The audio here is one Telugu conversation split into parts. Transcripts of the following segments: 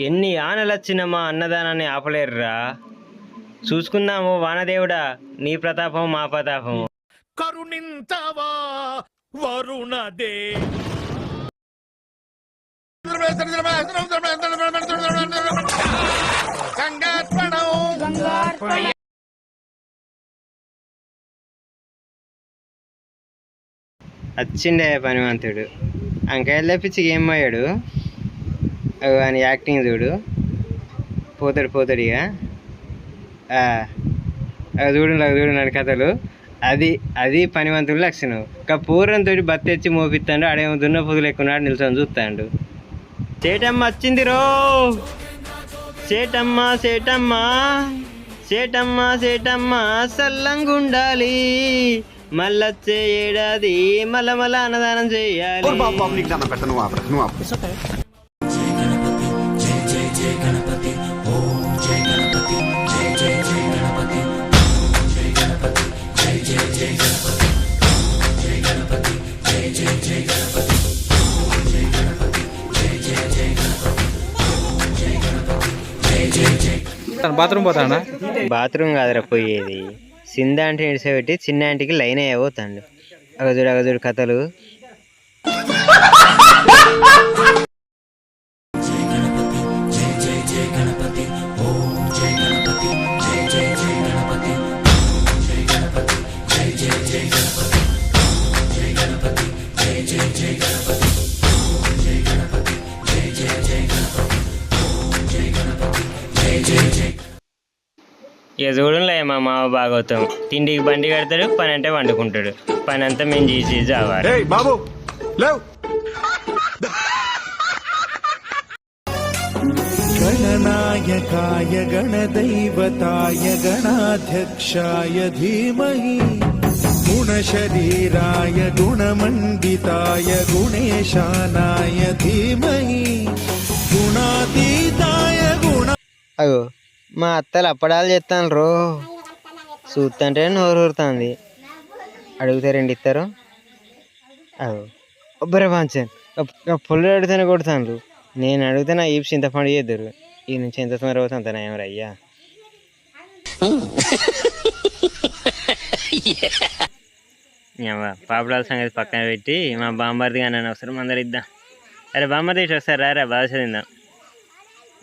ఎన్ని ఆనలొచ్చిన మా అన్నదానాన్ని ఆపలేరురా. చూసుకుందాము వానదేవుడా, నీ ప్రతాపం మా ప్రతాపం. కరుణించవా వరుణదే. వచ్చిండే పనివంతుడు. అంకాయలు తెప్పించి ఏం అయ్యాడు అని యాక్టింగ్ చూడు. పోతాడు ఇక. చూడు నన్ను కథలు. అది పనివంతుడు లక్షణం. ఒక పూర్వంతో బత్తి తెచ్చి మోపిస్తాడు. ఆడేమో దున్న పొదులు ఎక్కున్నాడు, నిల్చొని చూస్తాడు. సేటమ్మ వచ్చింది రో. సేటమ్మ సల్లంగుండాలి. మళ్ళొచ్చే ఏడాది మళ్ళ అన్నదానం చేయాలి. బాత్రూమ్ కాదురా పోయేది. సింధ అంటే ఇడిసబెట్టి చిన్న ఆంటీకి లైన్ అయ్యబోతాడు. అగజుడు కథలు. ఇక చూడంలే మా మామ భాగవతం. తిండికి బండి కడతాడు, పని అంటే వండుకుంటాడు. పని అంతా మేము చేసి చావాలి. గణనాయకాయ గణదైవతాయ గణాధ్యక్షాయ ధీమహి గుణశరీరాయ గుణమండితాయ గుణేశానాయ ధీమహి గుణాతీతాయ గుణ. అగో మా అత్తలు అప్పడాలు చేస్తాను రో. చూస్తుంటే నోరు ఊరుతుంది. అడిగితే 2 ఇస్తారు. అగో ఒబ్బరే పంచాను. పుల్లు అడిగితేనే కొడుతాను. నేను అడిగితే నా ఈపు చింతపండు చేద్దరు. ఈ నుంచి ఎంత తొందర అవుతుంది అంత నయం రయ్యా. పాపడాల సంగతి పక్కన పెట్టి మా బామ్మర్ది కానీ అవసరం అందరు ఇద్దాం. అరే బామ్మర్ది ఇటు ఒకసారి రారా, బాగా చదివిందాం.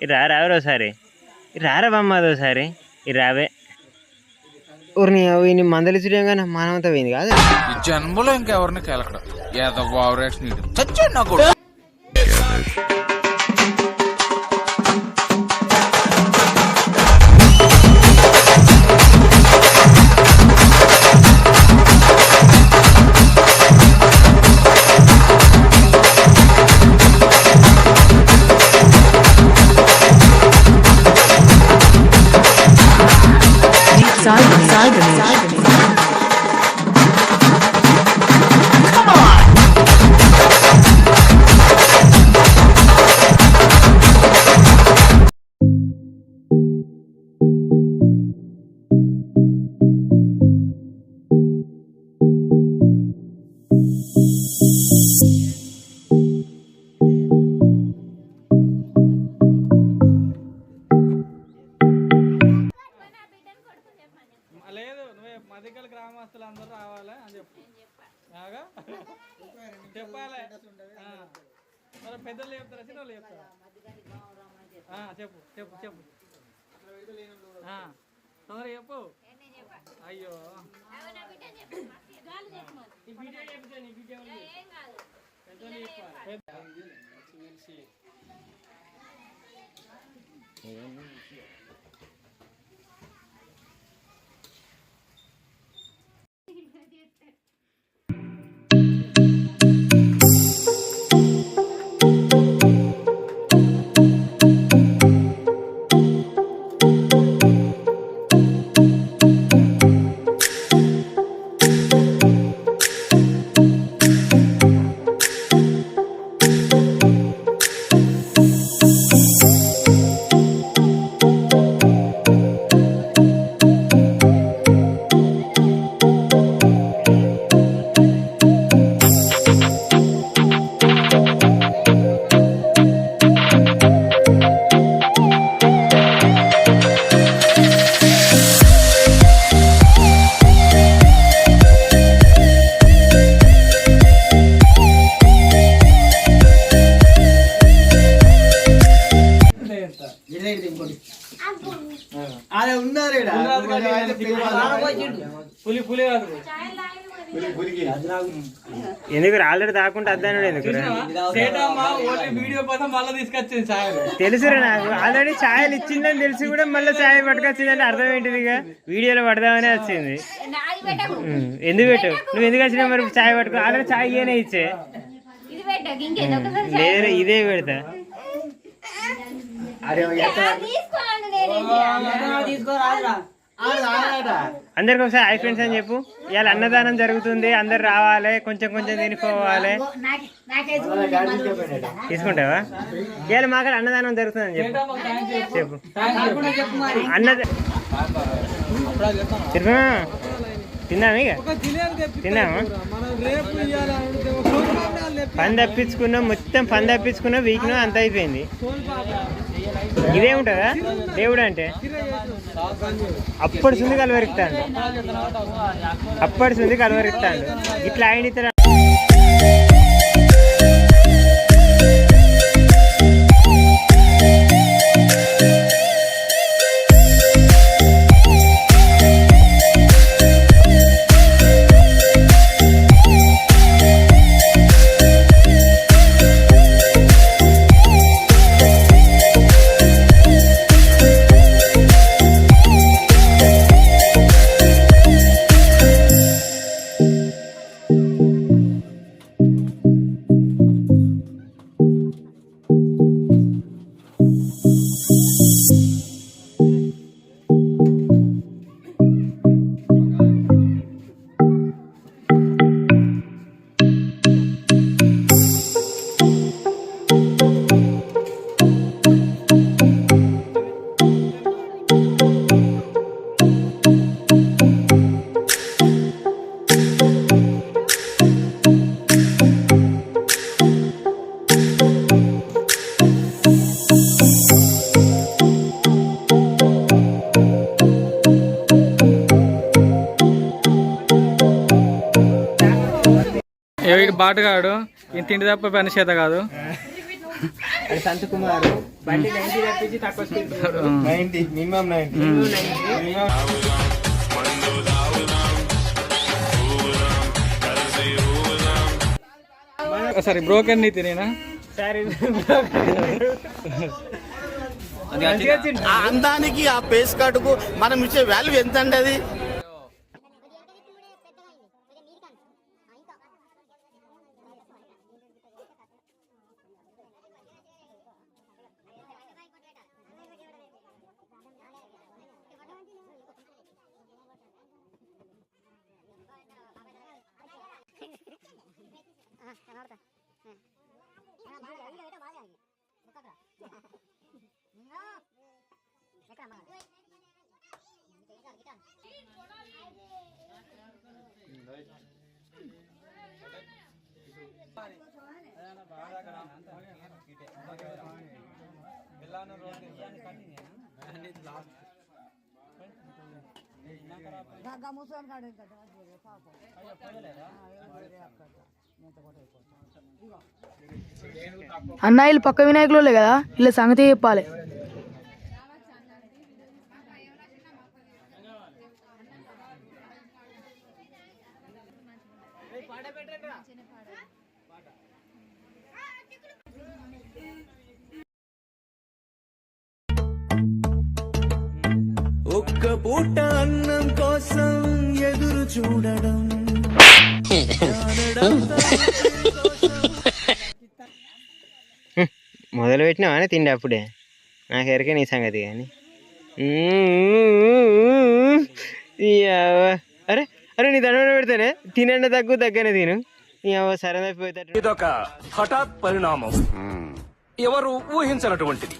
ఇది రారా ఒకసారి. రారా బామ్మది ఒకసారి. ఇది రావే. ఊరిని అవి మందలిచ్చడం కానీ మానవంతా పోయింది కాదు. జన్మలో ఇంకెవరిని కేలకడం నాకు. మదికల గ్రామస్తులు అందరూ రావాలి అని చెప్పు. చెప్పాలి. మరి పెద్దలు చెప్తారా, చిన్నలు చెప్తారా? చెప్పు చెప్పు చెప్పు తొందరగా చెప్పు. అయ్యో అదే ఉన్నారు పులి పులి కాదు ఎందుకు ఆల్రెడీ దాక్కుంటే అద్దాను ఎందుకు ఓన్లీ వీడియో కోసం మళ్ళీ తీసుకొచ్చింది ఛాయలు. తెలుసురా నాకు ఆల్రెడీ ఛాయలు ఇచ్చిందని తెలిసి కూడా మళ్ళీ ఛాయ్ పట్టుకొచ్చిందంటే అర్థం ఏంటిదిగా వీడియోలో పడదామనే వచ్చింది. ఎందుకు పెట్టావు నువ్వు ఎందుకు వచ్చినా మరి ఛాయ్ పట్టుకో ఆల్రెడీ ఛాయ్ ఇయనే ఇచ్చే లేదు ఇదే పెడతా. అందరికి ఒకసారి హై ఫ్రెండ్స్ అని చెప్పు. ఇవాళ అన్నదానం జరుగుతుంది అందరు రావాలి కొంచెం కొంచెం తినిపోవాలి. తీసుకుంటావా ఇవాళ మాకు అన్నదానం జరుగుతుంది అని చెప్పు చెప్పు అన్నది తిన్నాము ఇక తిన్నాము పని తప్పించుకున్నాం మొత్తం పని తప్పించుకున్నాం వీక్ను అంత అయిపోయింది. ఇదే ఉంటుందా దేవుడు అంటే అప్పటి సుంది కలవరిస్తాడు అప్పటి సుంది కలవరిస్తాడు ఇట్లా ఆయన ఇతర బాటగాడు ఇంత తిండి తప్ప పని చేత కాదు. సంత్ కుమార్ బండి 90 తప్పించి తక్కువ స్పీడ్ 90 మినిమం 90 సరే బ్రోకెన్ నీతి నేనా సరే ఆ అందానికి ఆ పేస్ కార్డుకు మనం ఇచ్చే వాల్యూ ఎంత అండి అది? అన్న వీళ్ళు పక్క వినాయకులే కదా వీళ్ళ సంగతి చెప్పాలి. ఒక్క పూట అన్నం కోసం ఎదురు చూడడం మొదలు పెట్టినావా అని తిండి అప్పుడే నాకు ఎరకే నీ సంగతి కానీ. అరే అరే నీ దండ పెడతానే తినండి తగ్గనే తిను సరే అయిపోతాడు. ఇదొక హఠాత్ పరిణామం ఎవరు ఊహించినటువంటిది.